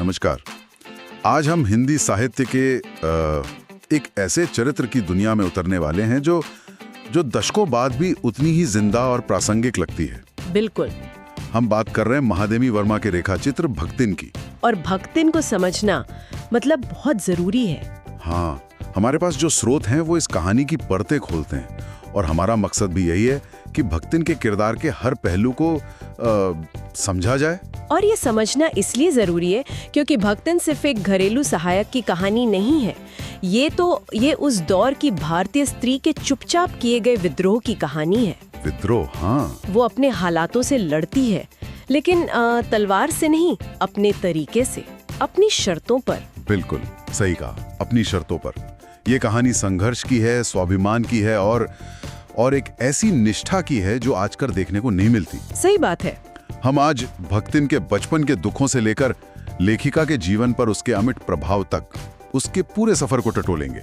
नमस्कार। आज हम हिंदी साहित्य के एक ऐसे चरित्र की दुनिया में उतरने वाले हैं जो दशकों बाद भी उतनी ही जिंदा और प्रासंगिक लगती है। बिल्कुल। हम बात कर रहे हैं महादेवी वर्मा के रेखाचित्र भक्तिन की। और भक्तिन को समझना मतलब बहुत जरूरी है। हाँ, हमारे पास जो स्रोत हैं वो इस कहानी की परतें खोलते हैं और हमारा मकसद भी यही है कि भक्तिन के किरदार के हर पहलू को समझा जाए। और ये समझना इसलिए जरूरी है क्योंकि भक्तिन सिर्फ एक घरेलू सहायक की कहानी नहीं है। ये उस दौर की भारतीय स्त्री के चुपचाप किए गए विद्रोह की कहानी है। विद्रोह? हाँ। वो अपने हालातों से लड़ती है, लेकिन तलवार से नहीं, अपने तरीके से, अपनी शर्तों पर। बिल्कुल सही कहा, अपनी शर्तों पर। ये कहानी संघर्ष की है, स्वाभिमान की है और एक ऐसी निष्ठा की है जो आजकल देखने को नहीं मिलती। सही बात है। हम आज भक्तिन के बचपन के दुखों से लेकर लेखिका के जीवन पर उसके अमिट प्रभाव तक उसके पूरे सफर को टटोलेंगे।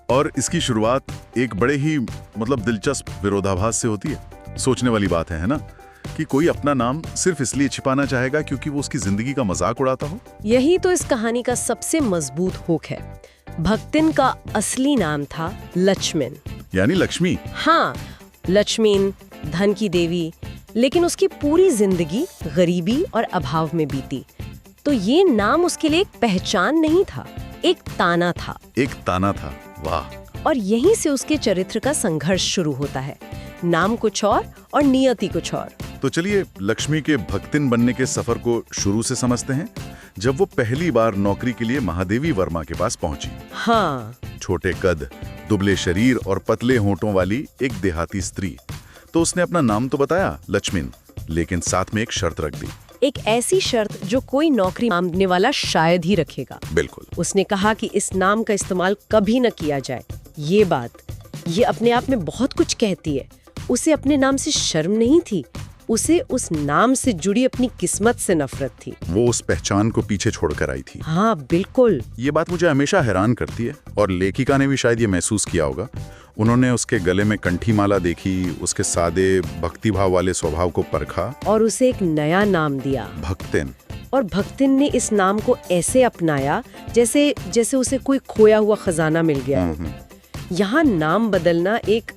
और इसकी शुरुआत एक बड़े ही दिलचस्प विरोधाभास से होती है। सोचने वाली बात है ना, कि कोई अपना नाम सिर्फ इसलिए छिपाना चाहेगा क्योंकि वो उसकी जिंदगी का मजाक उड़ाता हो। यही तो इस कहानी का सबसे मजबूत हुक है। भक्तिन का असली नाम था लक्ष्मण, यानी लक्ष्मी। हाँ, लक्ष्मीन, धन की देवी। लेकिन उसकी पूरी जिंदगी गरीबी और अभाव में बीती। तो ये नाम उसके लिए एक पहचान नहीं था, एक ताना था। एक ताना था, वाह। और यहीं से उसके चरित्र का संघर्ष शुरू होता है। नाम कुछ और नियति कुछ और। तो चलिए लक्ष्मी के भक्तिन बनने के सफर को शुरू से समझते हैं। जब वो पहली बार नौकरी के लिए महादेवी वर्मा के पास पहुंची। हाँ। छोटे कद, दुबले शरीर और पतले होंठों वाली एक देहाती स्त्री। तो उसने अपना नाम तो बताया लक्ष्मीन, लेकिन साथ में एक शर्त रख दी। एक ऐसी शर्त जो कोई नौकरी मांगने वाला शायद ही रखेगा। बिल्कुल। उसने कहा कि इस नाम का इस्तेमाल कभी न किया जाए। ये अपने आप में बहुत कुछ कहती है। उसे अपने नाम से शर्म नहीं थी, उसे उस नाम से जुड़ी अपनी किस्मत से नफरत थी। वो उस पहचान को पीछे छोड़कर आई थी। हाँ बिल्कुल। ये बात मुझे हमेशा हैरान करती है और लेखिका ने भी शायद ये महसूस किया होगा। उन्होंने उसके गले में कंठी माला देखी, उसके सादे भक्तिभाव वाले स्वभाव को परखा और उसे एक नया नाम दिया, भक्तिन। और भक्तिन ने इस नाम को ऐसे अपनाया जैसे उसे कोई खोया हुआ खजाना मिल गया। यहाँ नाम बदलना एक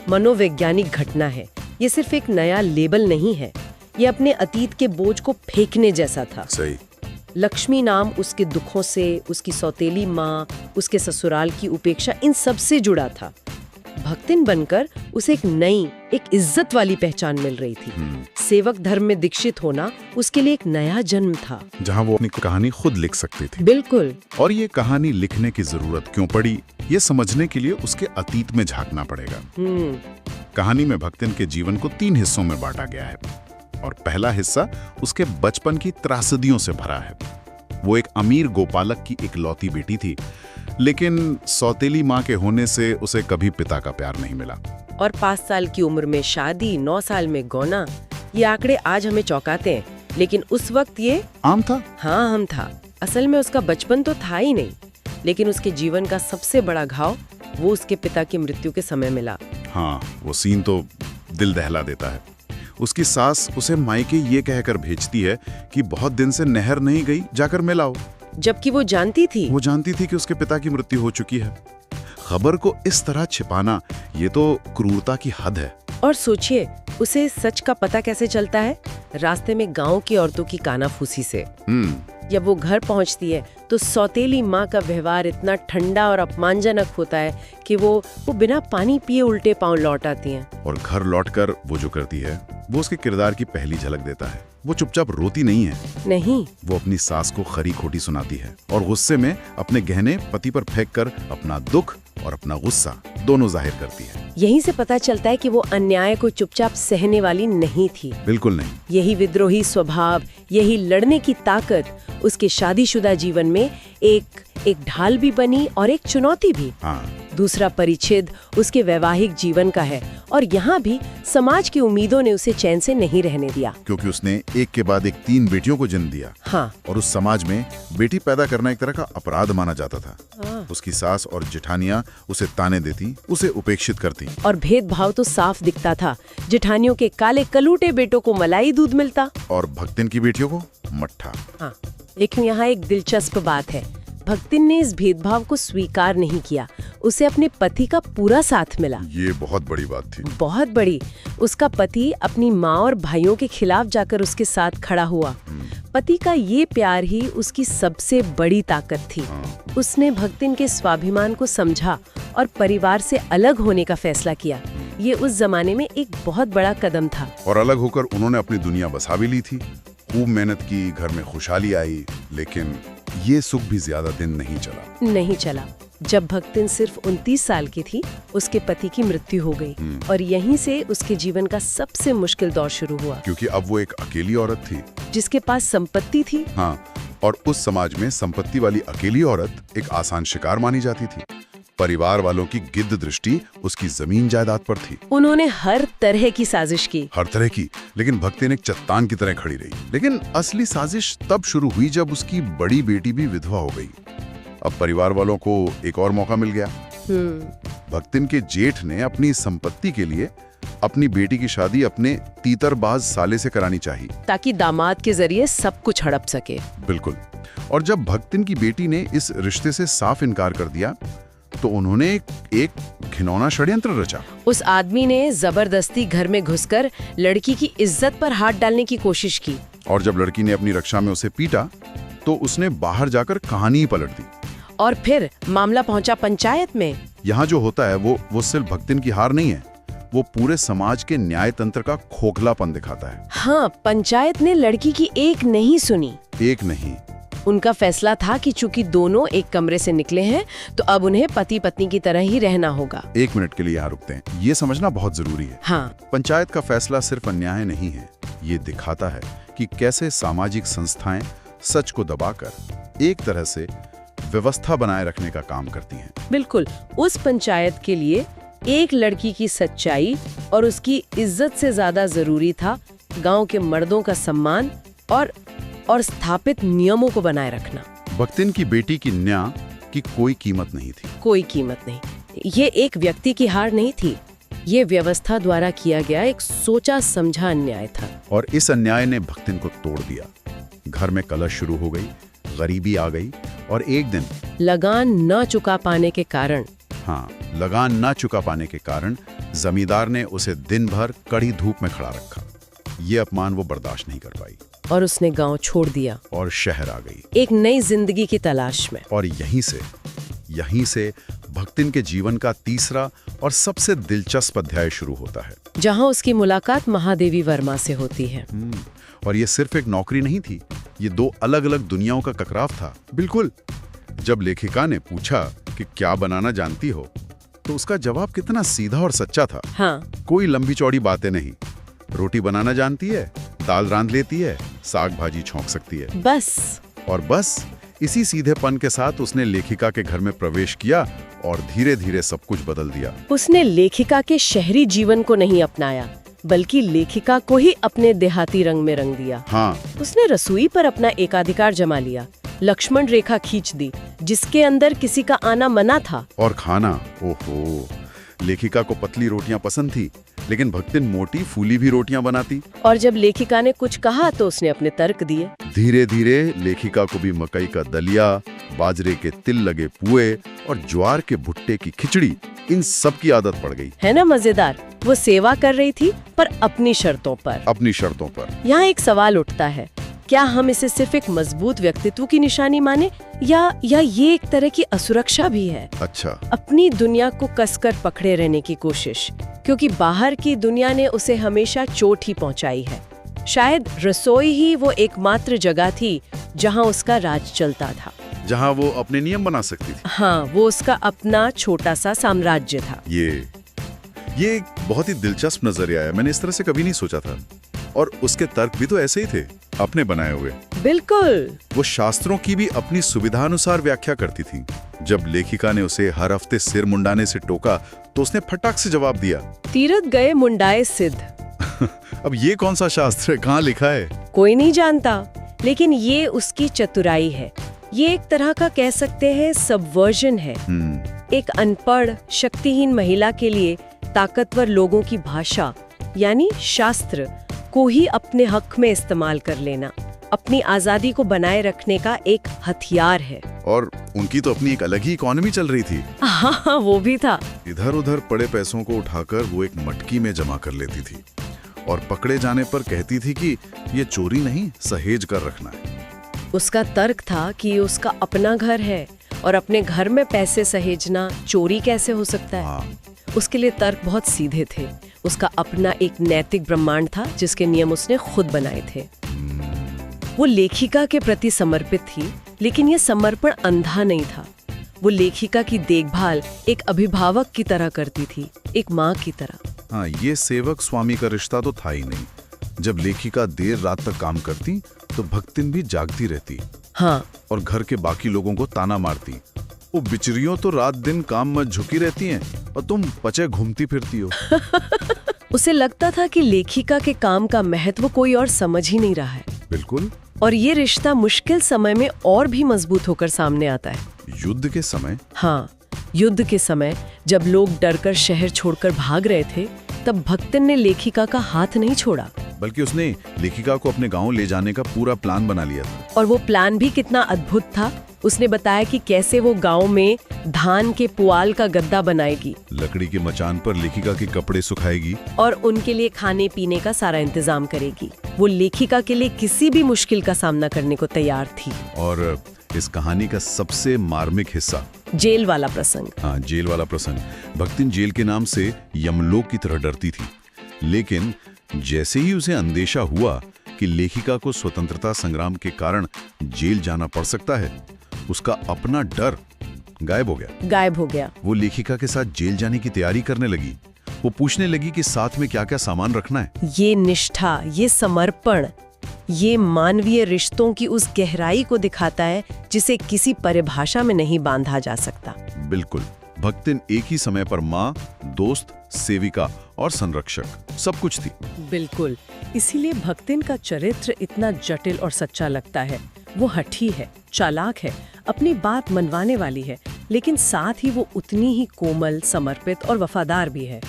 मनोवैज्ञानिक घटना है। ये सिर्फ एक नया लेबल नहीं है, ये अपने अतीत के बोझ को फेंकने जैसा था। सही। लक्ष्मी नाम उसके दुखों से, उसकी सौतेली माँ, उसके ससुराल की उपेक्षा, इन सब से जुड़ा था। भक्तिन बनकर उसे एक नई, एक इज्जत वाली पहचान मिल रही थी। सेवक धर्म में दीक्षित होना उसके लिए एक नया जन्म था, जहाँ वो अपनी कहानी खुद लिख सकती थी। बिल्कुल। और ये कहानी लिखने की जरूरत क्यों पड़ी, ये समझने के लिए उसके अतीत में झांकना पड़ेगा। कहानी में भक्तिन के जीवन को 3 हिस्सों में बांटा गया है और पहला हिस्सा उसके बचपन की त्रासदियों से भरा है। वो एक अमीर गोपालक की इकलौती बेटी थी, लेकिन सौतेली माँ के होने से उसे कभी पिता का प्यार नहीं मिला। और 5 साल की उम्र में शादी, 9 साल में गौना। ये आंकड़े आज हमें चौंकाते हैं, लेकिन उस वक्त ये आम था। हाँ, आम था। असल में उसका बचपन तो था ही नहीं, लेकिन उसके जीवन का सबसे बड़ा घाव वो उसके पिता की मृत्यु के समय मिला। हाँ, वो सीन तो दिल दहला देता है। उसकी सास उसे मायके ये कहकर भेजती है कि बहुत दिन से नहर नहीं गई, जाकर मिलाओ। जबकि वो जानती थी कि उसके पिता की मृत्यु हो चुकी है। खबर को इस तरह छिपाना, ये तो क्रूरता की हद है। और सोचिए, उसे सच का पता कैसे चलता है? रास्ते में गांव की औरतों की कानाफूसी से। जब वो घर पहुंचती है तो सौतेली माँ का व्यवहार इतना ठंडा और अपमानजनक होता है कि वो बिना पानी पिए उल्टे पांव लौट आती हैं। और घर लौटकर वो जो करती है, वो उसके किरदार की पहली झलक देता है। वो चुपचाप रोती नहीं है। नहीं, वो अपनी सास को खरी खोटी सुनाती है और गुस्से में अपने गहने पति पर फेंककर अपना दुख और अपना गुस्सा दोनों जाहिर करती है। यहीं से पता चलता है कि वो अन्याय को चुपचाप सहने वाली नहीं थी। बिल्कुल नहीं। यही विद्रोही स्वभाव, यही लड़ने की ताकत उसके शादीशुदा जीवन में एक ढाल भी बनी और एक चुनौती भी। हाँ। दूसरा परिच्छेद उसके वैवाहिक जीवन का है और यहाँ भी समाज की उम्मीदों ने उसे चैन से नहीं रहने दिया, क्योंकि उसने एक के बाद एक 3 बेटियों को जन्म दिया। हाँ। और उस समाज में बेटी पैदा करना एक तरह का अपराध माना जाता था। उसकी सास और जेठानियां उसे ताने देती, उसे उपेक्षित करती। और भेदभाव तो साफ दिखता था। जेठानियों के काले कलूटे बेटों को मलाई दूध मिलता और भक्तिन की बेटियों को मट्ठा। हाँ, लेकिन यहाँ एक दिलचस्प बात है। भक्तिन ने इस भेदभाव को स्वीकार नहीं किया। उसे अपने पति का पूरा साथ मिला। ये बहुत बड़ी बात थी। बहुत बड़ी। उसका पति अपनी माँ और भाइयों के खिलाफ जाकर उसके साथ खड़ा हुआ। पति का ये प्यार ही उसकी सबसे बड़ी ताकत थी। उसने भक्तिन के स्वाभिमान को समझा और परिवार से अलग होने का फैसला किया। ये उस जमाने में एक बहुत बड़ा कदम था। और अलग होकर उन्होंने अपनी दुनिया बसा भी ली थी। खूब मेहनत की, घर में खुशहाली आई, लेकिन ये सुख भी ज्यादा दिन नहीं चला। जब भक्तिन सिर्फ 29 साल की थी, उसके पति की मृत्यु हो गई और यहीं से उसके जीवन का सबसे मुश्किल दौर शुरू हुआ। क्योंकि अब वो एक अकेली औरत थी जिसके पास संपत्ति थी। हाँ, और उस समाज में संपत्ति वाली अकेली औरत एक आसान शिकार मानी जाती थी। परिवार वालों की गिद्ध दृष्टि उसकी जमीन जायदाद पर थी। उन्होंने हर तरह की साजिश की। लेकिन भक्तिन एक चट्टान की तरह खड़ी रही। लेकिन असली साजिश तब शुरू हुई जब उसकी बड़ी बेटी भी विधवा हो गई। अब परिवार वालों को एक और मौका मिल गया। भक्तिन के जेठ ने अपनी संपत्ति के लिए अपनी बेटी की शादी अपने तीतरबाज साले से करानी चाहिए, ताकि दामाद के जरिए सब कुछ हड़प सके। बिल्कुल। और जब भक्तिन की बेटी ने इस रिश्ते से साफ इनकार कर दिया तो उन्होंने एक घिनौना षड्यंत्र रचा। उस आदमी ने जबरदस्ती घर में घुसकर लड़की की इज्जत पर हाथ डालने की कोशिश की। और जब लड़की ने अपनी रक्षा में उसे पीटा तो उसने बाहर जाकर कहानी ही पलट दी। और फिर मामला पहुंचा पंचायत में। यहाँ जो होता है वो सिर्फ भक्तिन की हार नहीं है, वो पूरे समाज के न्याय तंत्र का खोखलापन दिखाता है। हाँ, पंचायत ने लड़की की एक नहीं सुनी। एक नहीं। उनका फैसला था कि चूंकि दोनों एक कमरे से निकले हैं तो अब उन्हें पति पत्नी की तरह ही रहना होगा। 1 मिनट के लिए यहाँ रुकते हैं। ये समझना बहुत जरूरी है। हाँ। पंचायत का फैसला सिर्फ अन्याय नहीं है, ये दिखाता है कि कैसे सामाजिक संस्थाएं सच को दबाकर एक तरह से व्यवस्था बनाए रखने का काम करती हैं। बिल्कुल। उस पंचायत के लिए एक लड़की की सच्चाई और उसकी इज्जत से ज्यादा जरूरी था गांव के मर्दों का सम्मान और स्थापित नियमों को बनाए रखना। भक्तिन की बेटी की न्याय की कोई कीमत नहीं थी। कोई कीमत नहीं। ये एक व्यक्ति की हार नहीं थी, ये व्यवस्था द्वारा किया गया एक सोचा समझा अन्याय था। और इस अन्याय ने भक्तिन को तोड़ दिया। घर में कलह शुरू हो गई, गरीबी आ गई और एक दिन लगान न चुका पाने के कारण जमींदार ने उसे दिन भर कड़ी धूप में खड़ा रखा। ये अपमान वो बर्दाश्त नहीं कर पाई और उसने गांव छोड़ दिया और शहर आ गई, एक नई जिंदगी की तलाश में। और यहीं से भक्तिन के जीवन का तीसरा और सबसे दिलचस्प अध्याय शुरू होता है, जहां उसकी मुलाकात महादेवी वर्मा से होती है। और ये सिर्फ एक नौकरी नहीं थी, ये 2 अलग-अलग दुनियाओं का टकराव था। बिल्कुल। जब लेखिका ने पूछा कि क्या बनाना जानती हो, तो उसका जवाब कितना सीधा और सच्चा था। हाँ। कोई लंबी चौड़ी बातें नहीं। रोटी बनाना जानती है, दाल रांध लेती है, साग भाजी छौंक सकती है, बस। इसी सीधेपन के साथ उसने लेखिका के घर में प्रवेश किया और धीरे धीरे सब कुछ बदल दिया। उसने लेखिका के शहरी जीवन को नहीं अपनाया, बल्कि लेखिका को ही अपने देहाती रंग में रंग दिया। हाँ। उसने रसोई पर अपना एकाधिकार जमा लिया, लक्ष्मण रेखा खींच दी, जिसके अंदर किसी का आना मना था। और खाना, ओहो, लेखिका को पतली रोटियां पसंद थी, लेकिन भक्तिन मोटी फूली भी रोटियां बनाती। और जब लेखिका ने कुछ कहा तो उसने अपने तर्क दिए। धीरे धीरे लेखिका को भी मकई का दलिया, बाजरे के तिल लगे पुए और ज्वार के भुट्टे की खिचड़ी, इन सब की आदत पड़ गई। है ना मजेदार? वो सेवा कर रही थी, पर अपनी शर्तों पर। यहाँ एक सवाल उठता है, क्या हम इसे सिर्फ एक मजबूत व्यक्तित्व की निशानी माने या ये एक तरह की असुरक्षा भी है? अच्छा। अपनी दुनिया को कसकर पकड़े रहने की कोशिश, क्योंकि बाहर की दुनिया ने उसे हमेशा चोट ही पहुंचाई है। शायद रसोई ही वो एकमात्र जगह थी जहां उसका राज चलता था, जहां वो अपने नियम बना सकती थी। हाँ, वो उसका अपना छोटा सा साम्राज्य था। ये एक बहुत ही दिलचस्प नजरिया है। मैंने इस तरह से कभी नहीं सोचा था। और उसके तर्क भी तो ऐसे ही थे, अपने बनाए हुए। बिल्कुल। वो शास्त्रों की भी अपनी सुविधानुसार व्याख्या करती थी। जब लेखिका ने उसे हर हफ्ते सिर मुंडाने से टोका तो उसने फटाक से जवाब दिया, तीरथ गए मुंडाए सिद्ध। अब ये कौन सा शास्त्र है, कहाँ लिखा है? कोई नहीं जानता, लेकिन ये उसकी चतुराई है। ये एक तरह का कह सकते हैं सबवर्जन है। एक अनपढ़ शक्तिहीन महिला के लिए ताकतवर लोगों की भाषा यानी शास्त्र को ही अपने हक में इस्तेमाल कर लेना अपनी आजादी को बनाए रखने का एक हथियार है। और उनकी तो अपनी एक अलग ही इकोनॉमी चल रही थी। हाँ, वो भी था। इधर उधर पड़े पैसों को उठाकर वो एक मटकी में जमा कर लेती थी और पकड़े जाने पर कहती थी कि ये चोरी नहीं, सहेज कर रखना है। उसका तर्क था कि उसका अपना घर है और अपने घर में पैसे सहेजना चोरी कैसे हो सकता है। उसके लिए तर्क बहुत सीधे थे। उसका अपना एक नैतिक ब्रह्मांड था जिसके नियम उसने खुद बनाए थे। वो लेखिका के प्रति समर्पित थी, लेकिन ये समर्पण अंधा नहीं था। वो लेखिका की देखभाल एक अभिभावक की तरह करती थी, एक माँ की तरह। हाँ, ये सेवक स्वामी का रिश्ता तो था ही नहीं। जब लेखिका देर रात तक काम करती तो भक्तिन भी जागती रहती। हाँ, और घर के बाकी लोगों को ताना मारती, वो बिचरियों तो रात दिन काम में झुकी रहती हैं और तुम पचे घूमती फिरती हो। उसे लगता था कि लेखिका के काम का महत्व कोई और समझ ही नहीं रहा है। बिल्कुल। और ये रिश्ता मुश्किल समय में और भी मजबूत होकर सामने आता है। युद्ध के समय? हाँ, युद्ध के समय जब लोग डरकर शहर छोड़कर भाग रहे थे, तब भक्तिन ने लेखिका का हाथ नहीं छोड़ा, बल्कि उसने लेखिका को अपने गांव ले जाने का पूरा प्लान बना लिया था। और वो प्लान भी कितना अद्भुत था। उसने बताया कि कैसे वो गांव में धान के पुआल का गद्दा बनाएगी, लकड़ी के मचान पर लेखिका के कपड़े सुखाएगी और उनके लिए खाने पीने का सारा इंतजाम करेगी। वो लेखिका के लिए किसी भी मुश्किल का सामना करने को तैयार थी। और इस कहानी का सबसे मार्मिक हिस्सा, जेल वाला प्रसंग। हाँ, जेल वाला प्रसंग। भक्तिन जेल के नाम से यमलोक की तरह डरती थी, लेकिन जैसे ही उसे अंदेशा हुआ कि लेखिका को स्वतंत्रता संग्राम के कारण जेल जाना पड़ सकता है, उसका अपना डर गायब हो गया। वो लेखिका के साथ जेल जाने की तैयारी करने लगी। वो पूछने लगी कि साथ में क्या क्या सामान रखना है। ये निष्ठा, ये समर्पण, ये मानवीय रिश्तों की उस गहराई को दिखाता है जिसे किसी परिभाषा में नहीं बांधा जा सकता। बिल्कुल। भक्तिन एक ही समय पर माँ, दोस्त, सेविका और संरक्षक सब कुछ थी। बिल्कुल। इसीलिए भक्तिन का चरित्र इतना जटिल और सच्चा लगता है। वो हठी है, चालाक है, अपनी बात मनवाने वाली है, लेकिन साथ ही वो उतनी ही कोमल, समर्पित और वफादार भी है।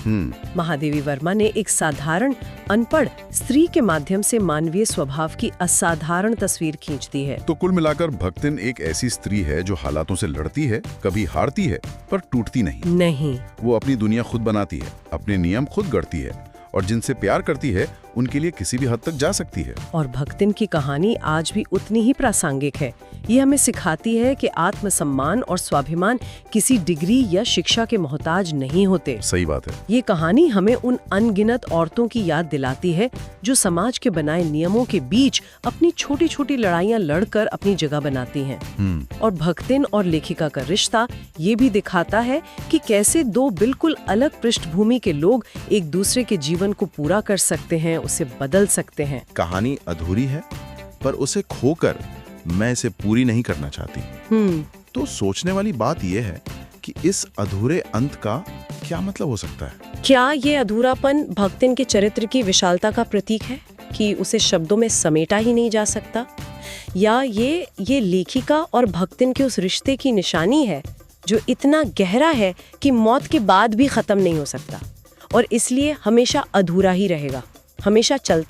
महादेवी वर्मा ने एक साधारण अनपढ़ स्त्री के माध्यम से मानवीय स्वभाव की असाधारण तस्वीर खींच दी है। तो कुल मिलाकर भक्तिन एक ऐसी स्त्री है जो हालातों से लड़ती है, कभी हारती है, पर टूटती नहीं। वो अपनी दुनिया खुद बनाती है, अपने नियम खुद गढ़ती है, और जिनसे प्यार करती है उनके लिए किसी भी हद तक जा सकती है। और भक्तिन की कहानी आज भी उतनी ही प्रासंगिक है। ये हमें सिखाती है कि आत्मसम्मान और स्वाभिमान किसी डिग्री या शिक्षा के मोहताज नहीं होते। सही बात है। ये कहानी हमें उन अनगिनत औरतों की याद दिलाती है जो समाज के बनाए नियमों के बीच अपनी छोटी छोटी लड़ाइयाँ लड़कर अपनी जगह बनाती हैं। और भक्तिन और लेखिका का रिश्ता ये भी दिखाता है कि कैसे दो बिल्कुल अलग पृष्ठभूमि के लोग एक दूसरे के जीवन को पूरा कर सकते हैं, उसे बदल सकते हैं। कहानी अधूरी है, पर उसे खोकर मैं इसे पूरी नहीं करना चाहती। तो सोचने वाली बात यह है कि इस अधूरे अंत का क्या मतलब हो सकता है? क्या ये अधूरापन भक्तिन के चरित्र की विशालता का प्रतीक है कि उसे शब्दों में समेटा ही नहीं जा सकता, या ये लेखिका और भक्तिन के उस रिश्ते की निशानी है जो इतना गहरा है कि मौत के बाद भी खत्म नहीं हो सकता और इसलिए हमेशा अधूरा ही रहेगा, हमेशा चलता